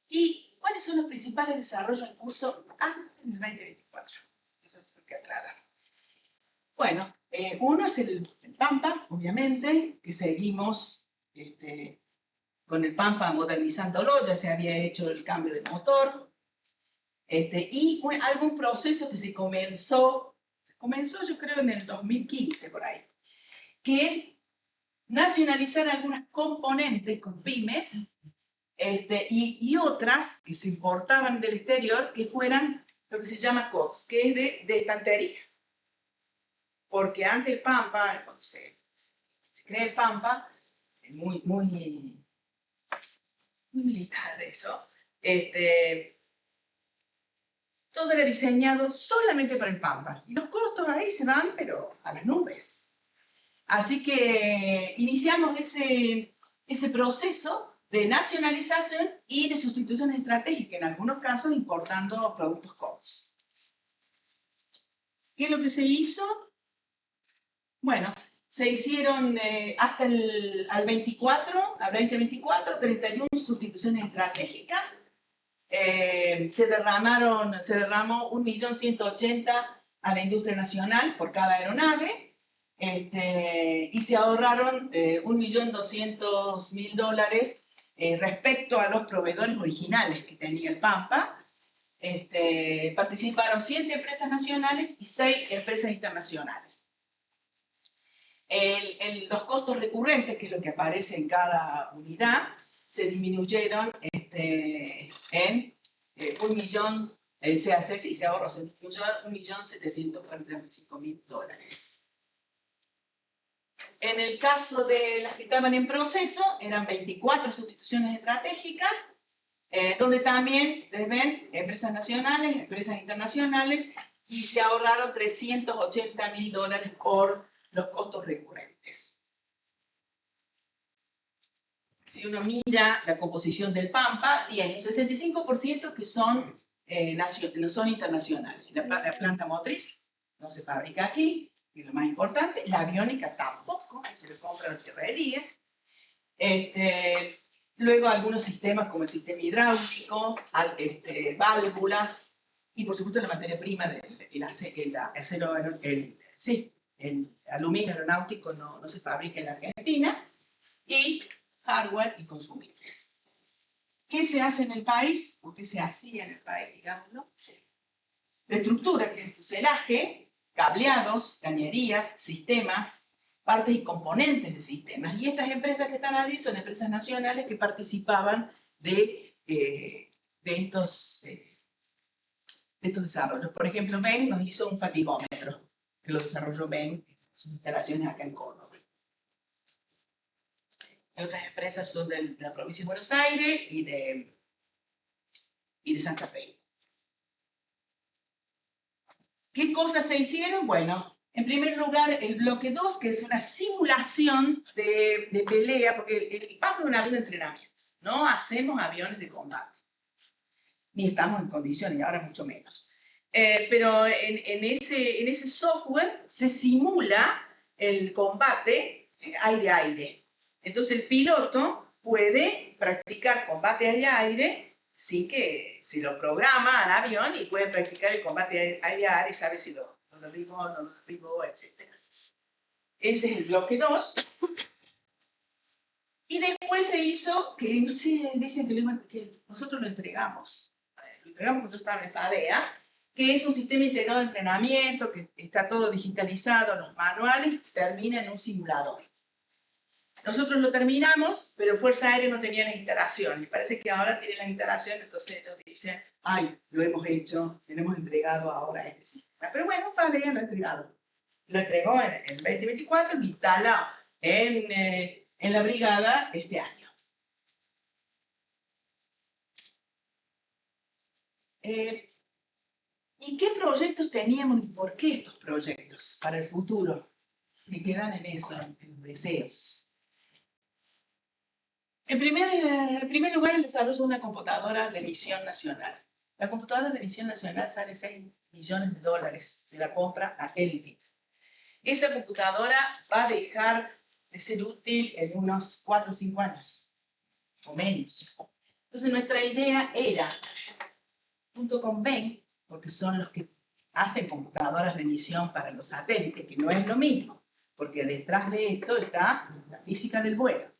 ¿Y cuáles son los principales desarrollos en curso antes del 2024? Eso es lo que aclarar. Bueno, uno es el Pampa, obviamente, que seguimos con el Pampa modernizándolo, ya se había hecho el cambio de motor, y algún proceso que se comenzó yo creo en el 2015 por ahí, que es nacionalizar algunas componentes con pymes, y otras que se importaban del exterior, que fueran lo que se llama COTS, que es de estantería. Porque antes el Pampa, cuando se crea el Pampa, muy militar eso, todo era diseñado solamente para el Pampa. Y los costos ahí se van, pero a las nubes. Así que iniciamos ese proceso de nacionalización y de sustitución estratégica, en algunos casos importando productos COTS. ¿Qué es lo que se hizo? Bueno, se hicieron hasta al 2024, 31 sustituciones estratégicas. Se derramó 1.180.000 a la industria nacional por cada aeronave, y se ahorraron $1.200.000 respecto a los proveedores originales que tenía el Pampa. Participaron 7 empresas nacionales y 6 empresas internacionales. Los costos recurrentes, que es lo que aparece en cada unidad, se disminuyeron en $1 millón, se ahorró $1.745.000. En el caso de las que estaban en proceso, eran 24 sustituciones estratégicas, donde también, ven, empresas nacionales, empresas internacionales, y se ahorraron $380.000 por los costos recurrentes. Si uno mira la composición del Pampa, tiene un 65% que son internacionales. La planta motriz, no se fabrica aquí, y lo más importante, la aviónica tampoco, se le compran los ferreríes. Luego algunos sistemas como el sistema hidráulico, válvulas, y por supuesto la materia prima del acero, el aluminio aeronáutico no se fabrica en la Argentina, y hardware y consumibles. ¿Qué se hace en el país? ¿O qué se hacía en el país, digámoslo? La estructura, que es el fuselaje, cableados, cañerías, sistemas, partes y componentes de sistemas. Y estas empresas que están allí son empresas nacionales que participaban de estos desarrollos. Por ejemplo, Ben nos hizo un fatigómetro, que lo desarrolló Ben en sus instalaciones acá en Córdoba. Otras empresas son de la provincia de Buenos Aires y de Santa Fe. ¿Qué cosas se hicieron? Bueno, en primer lugar, el bloque 2, que es una simulación de pelea, porque el PAP es un avión de entrenamiento. No hacemos aviones de combate. Ni estamos en condiciones, y ahora mucho menos. Pero en ese software se simula el combate aire-aire. Entonces el piloto puede practicar combate aire-aire sin que se lo programa al avión y puede practicar el combate aire-aire, sabe si lo derribó, no lo derribó, etc. Ese es el bloque 2. Y después se hizo, que no sé, dicen que nosotros lo entregamos. Lo entregamos cuando estaba en FADEA, que es un sistema integrado de entrenamiento, que está todo digitalizado, los manuales, termina en un simulador. Nosotros lo terminamos, pero Fuerza Aérea no tenía las instalaciones. Parece que ahora tienen las instalaciones, entonces ellos dicen, ay, lo hemos hecho, lo hemos entregado ahora a este sistema. Pero bueno, FADEA lo ha entregado. Lo entregó en 2024, lo instala en la brigada este año. ¿Y qué proyectos teníamos y por qué estos proyectos para el futuro? Me quedan en eso, en los deseos. En primer lugar, el desarrollo de una computadora de visión nacional. La computadora de visión nacional sale $6 millones. Se la compra a Elbit. Esa computadora va a dejar de ser útil en unos 4 o 5 años, o menos. Entonces, nuestra idea era, junto con Ben, porque son los que hacen computadoras de visión para los satélites, que no es lo mismo, porque detrás de esto está la física del vuelo.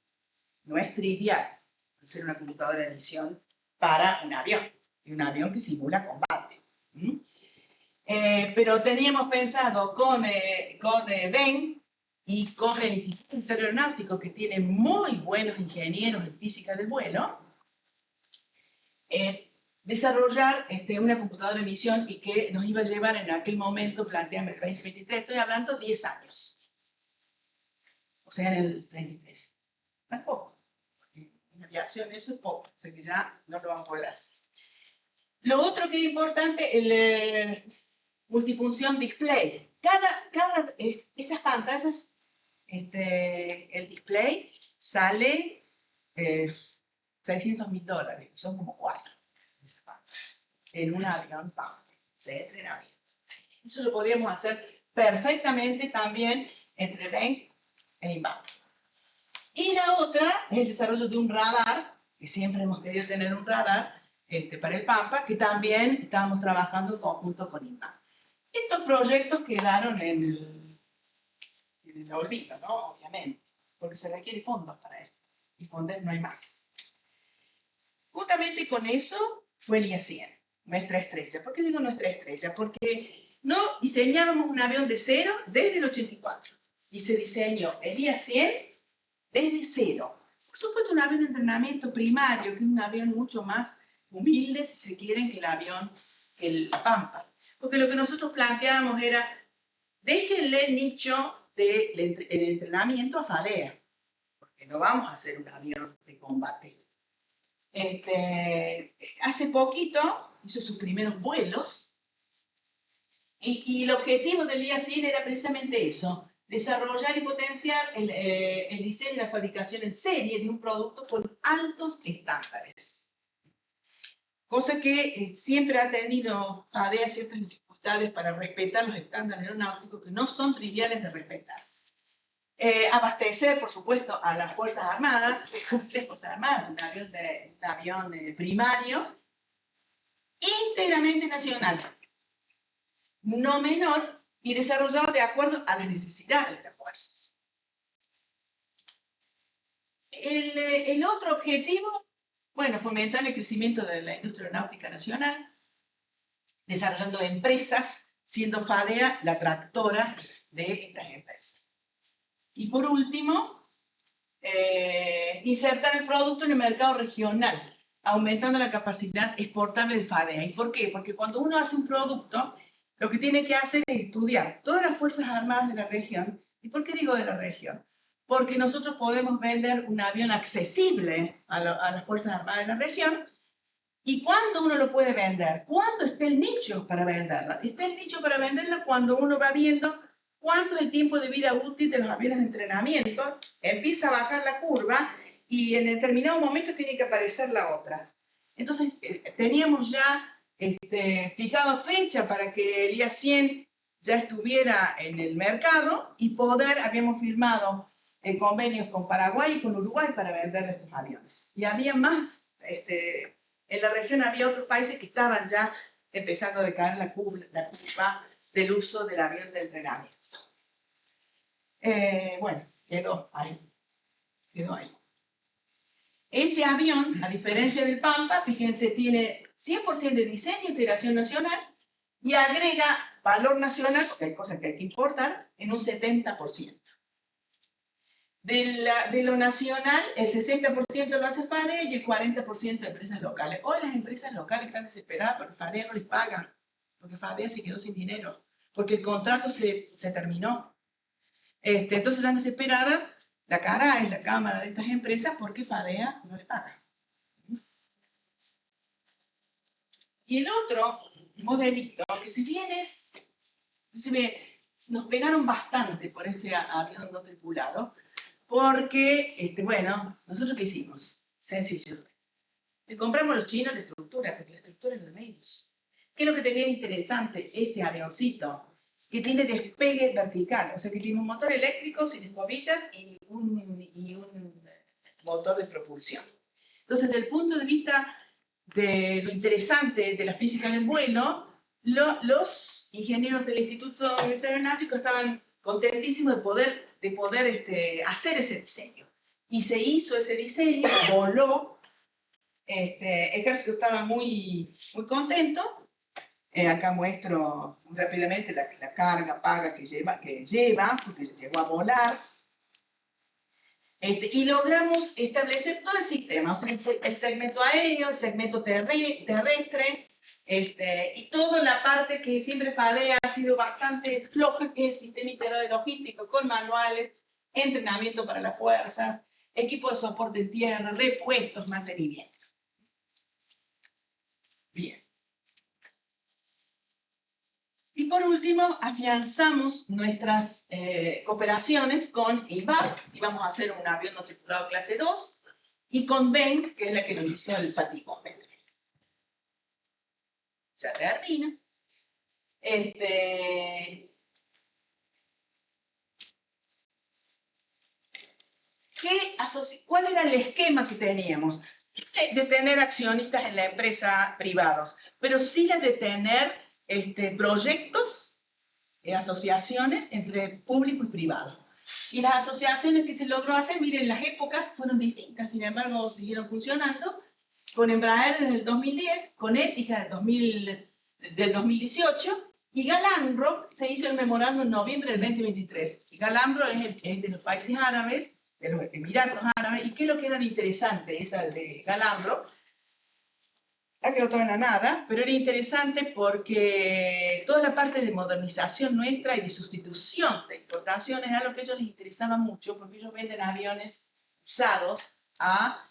No es trivial hacer una computadora de visión para un avión que simula combate. Pero teníamos pensado con Ben y con el Instituto Aeronáutico, que tiene muy buenos ingenieros en física del vuelo, desarrollar una computadora de visión y que nos iba a llevar en aquel momento, planteamos el 2023, estoy hablando 10 años. O sea, en el 33. Tampoco. En aviación eso es poco, o sea que ya no lo vamos a poder hacer. Lo otro que es importante, el multifunción display. Esas pantallas, el display sale $600.000, son como 4 esas pantallas, en un avión de entrenamiento. Eso lo podríamos hacer perfectamente también entre Ben e Inbal. Y la otra es el desarrollo de un radar, que siempre hemos querido tener un radar para el Pampa, que también estábamos trabajando en conjunto con INBAC. Estos proyectos quedaron en el olvido, ¿no? Obviamente, porque se requiere fondos para esto. Y fondos no hay más. Justamente con eso fue el IA-100, nuestra estrella. ¿Por qué digo nuestra estrella? Porque no diseñábamos un avión de cero desde el 84. Y se diseñó el IA-100 desde cero. Por supuesto, un avión de entrenamiento primario, que es un avión mucho más humilde, si se quieren, que el Pampa. Porque lo que nosotros planteábamos era, déjenle el nicho del entrenamiento a FADEA, porque no vamos a hacer un avión de combate. Hace poquito hizo sus primeros vuelos, y el objetivo del IA-100 era precisamente eso, desarrollar y potenciar el diseño y la fabricación en serie de un producto con altos estándares. Cosa que siempre ha tenido FADEA ciertas dificultades dificultades para respetar los estándares aeronáuticos que no son triviales de respetar. Abastecer, por supuesto, a las Fuerzas Armadas, un avión primario, íntegramente nacional, no menor y desarrollado de acuerdo a las necesidades de las fuerzas. El otro objetivo, bueno, fomentar el crecimiento de la industria aeronáutica nacional, desarrollando empresas, siendo FADEA la tractora de estas empresas. Y por último, insertar el producto en el mercado regional, aumentando la capacidad exportable de FADEA. ¿Y por qué? Porque cuando uno hace un producto, lo que tiene que hacer es estudiar todas las Fuerzas Armadas de la región. ¿Y por qué digo de la región? Porque nosotros podemos vender un avión accesible a las Fuerzas Armadas de la región. ¿Y cuándo uno lo puede vender? ¿Cuándo está el nicho para venderla? Está el nicho para venderla cuando uno va viendo cuánto es el tiempo de vida útil de los aviones de entrenamiento, empieza a bajar la curva y en determinado momento tiene que aparecer la otra. Entonces, teníamos ya fijado fecha para que el IA-100 ya estuviera en el mercado y habíamos firmado convenios con Paraguay y con Uruguay para vender estos aviones. Y había más, en la región había otros países que estaban ya empezando a decaer la curva del uso del avión de entrenamiento. Bueno, quedó ahí. Este avión, a diferencia del Pampa, fíjense, tiene 100% de diseño e integración nacional y agrega valor nacional, porque hay cosas que hay que importar, en un 70%. De lo nacional, el 60% lo hace FADEA y el 40% de empresas locales. Hoy las empresas locales están desesperadas porque FADEA no les paga, porque FADEA se quedó sin dinero, porque el contrato se terminó. Entonces están desesperadas, la cara es la cámara de estas empresas porque FADEA no les paga. Y el otro modelito, que si bien nos pegaron bastante por este avión no tripulado, porque, bueno, ¿nosotros qué hicimos? Sencillo. Le compramos a los chinos la estructura, porque la estructura es lo de menos. ¿Qué es lo que tenía interesante este avioncito? Que tiene despegue vertical, o sea que tiene un motor eléctrico sin escobillas y un motor de propulsión. Entonces, desde el punto de vista de lo interesante de la física en el vuelo, los ingenieros del Instituto Universitario Aeronáutico estaban contentísimos de poder hacer ese diseño. Y se hizo ese diseño, voló, Ejército estaba muy, muy contento. Acá muestro rápidamente la carga paga que lleva, porque llegó a volar. Y logramos establecer todo el sistema, o sea, el segmento aéreo, el segmento terrestre, y toda la parte que siempre FADEA ha sido bastante floja, que es el sistema integrado logístico, con manuales, entrenamiento para las fuerzas, equipo de soporte en tierra, repuestos, mantenimiento. Bien. Y por último, afianzamos nuestras cooperaciones con INVAP, y vamos a hacer un avión no tripulado clase 2, y con BEN, que es la que nos hizo el fatigómetro. Ya termina. ¿Cuál era el esquema que teníamos? De tener accionistas en la empresa privados, pero sí la de tener proyectos, asociaciones entre público y privado. Y las asociaciones que se logró hacer, miren, las épocas fueron distintas, sin embargo, siguieron funcionando. Con Embraer desde el 2010, con Etihad del 2018, y Galambro se hizo el memorando en noviembre del 2023. Y Galambro es de los países árabes, de los Emiratos Árabes. ¿Y qué es lo que era interesante esa de Galambro? Ha quedado toda en la nada, pero era interesante porque toda la parte de modernización nuestra y de sustitución de importaciones era lo que a ellos les interesaba mucho, porque ellos venden aviones usados a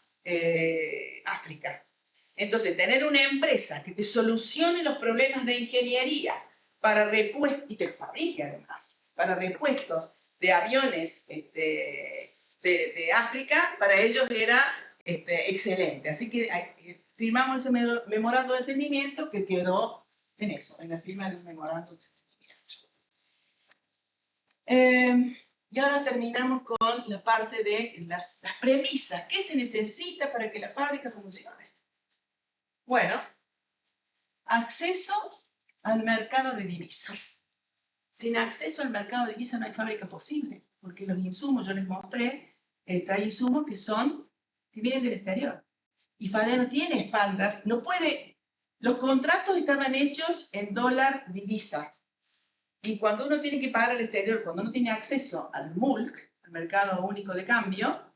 África. Entonces, tener una empresa que te solucione los problemas de ingeniería para repuestos, y te fabrique además, para repuestos de aviones de África, para ellos era excelente. Así que firmamos ese memorando de entendimiento que quedó en eso, en la firma de un memorándum de entendimiento. Y ahora terminamos con la parte de las premisas. ¿Qué se necesita para que la fábrica funcione? Bueno, acceso al mercado de divisas. Sin acceso al mercado de divisas no hay fábrica posible, porque los insumos, yo les mostré, hay insumos que vienen del exterior. Y Fadea no tiene espaldas, no puede. Los contratos estaban hechos en dólar divisa. Y cuando uno tiene que pagar al exterior, cuando uno tiene acceso al MULC, al mercado único de cambio,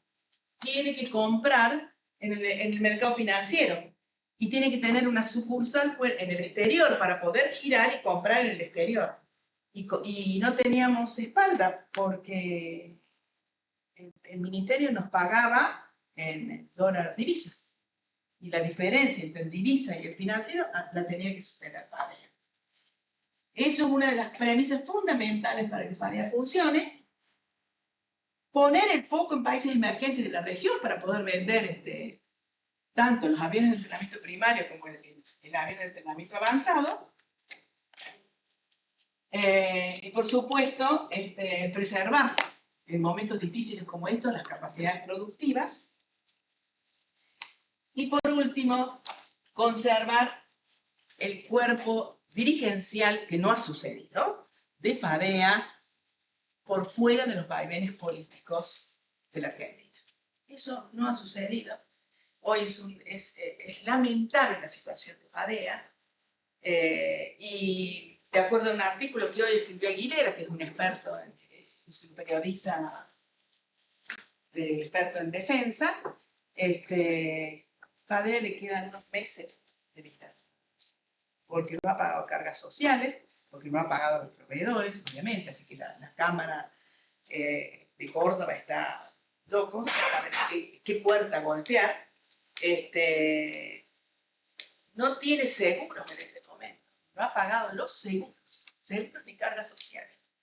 tiene que comprar en el mercado financiero. Y tiene que tener una sucursal en el exterior para poder girar y comprar en el exterior. Y no teníamos espalda porque el ministerio nos pagaba en dólar divisa. Y la diferencia entre el divisa y el financiero la tenía que superar Fadea. Eso es una de las premisas fundamentales para que Fadea funcione. Poner el foco en países emergentes de la región para poder vender tanto los aviones de entrenamiento primario como el avión de entrenamiento avanzado. Y por supuesto, preservar en momentos difíciles como estos las capacidades productivas. Y por último, conservar el cuerpo dirigencial, que no ha sucedido, de Fadea por fuera de los vaivenes políticos de la Argentina. Eso no ha sucedido. Hoy es lamentable la situación de Fadea. Y de acuerdo a un artículo que hoy escribió Aguilera, que es un experto, es un periodista experto en defensa, Fadea le quedan unos meses de vida, porque no ha pagado cargas sociales, porque no ha pagado a los proveedores, obviamente, así que la Cámara de Córdoba está loco, para ver qué puerta golpear. No tiene seguros en este momento, no ha pagado los seguros ni cargas sociales.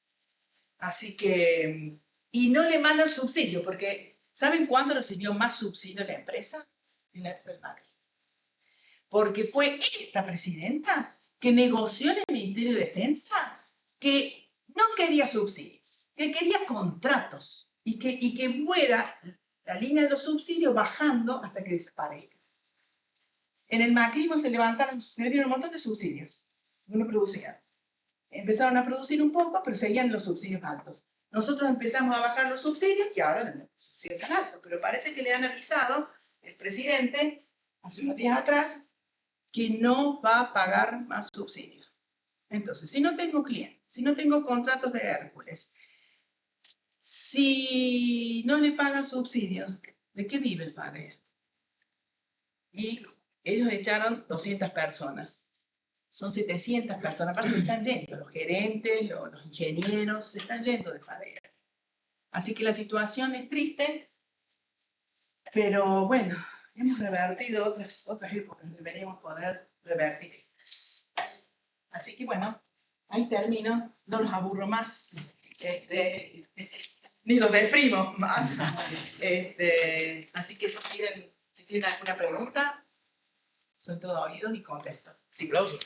Así que, y no le mandan subsidio, porque ¿saben cuándo recibió más subsidio la empresa? En la época del Macri. Porque fue esta presidenta que negoció en el Ministerio de Defensa que no quería subsidios, que quería contratos y que fuera la línea de los subsidios bajando hasta que desaparezca. En el macrismo se dieron un montón de subsidios, no producían. Empezaron a producir un poco, pero seguían los subsidios altos. Nosotros empezamos a bajar los subsidios y ahora los subsidios están altos, pero parece que le han avisado el presidente hace unos días atrás que no va a pagar más subsidios. Entonces, si no tengo clientes, si no tengo contratos de Hércules, si no le pagan subsidios, ¿de qué vive el Fadea? Y ellos echaron 200 personas. Son 700 personas, aparte se están yendo, los gerentes, los ingenieros, se están yendo de Fadea. Así que la situación es triste, pero bueno, hemos revertido otras épocas, deberíamos poder revertir estas. Así que bueno, ahí termino, no los aburro más, ni los deprimo más. Así que si tienen alguna pregunta, son todos oídos y contesto. Sí, aplausos.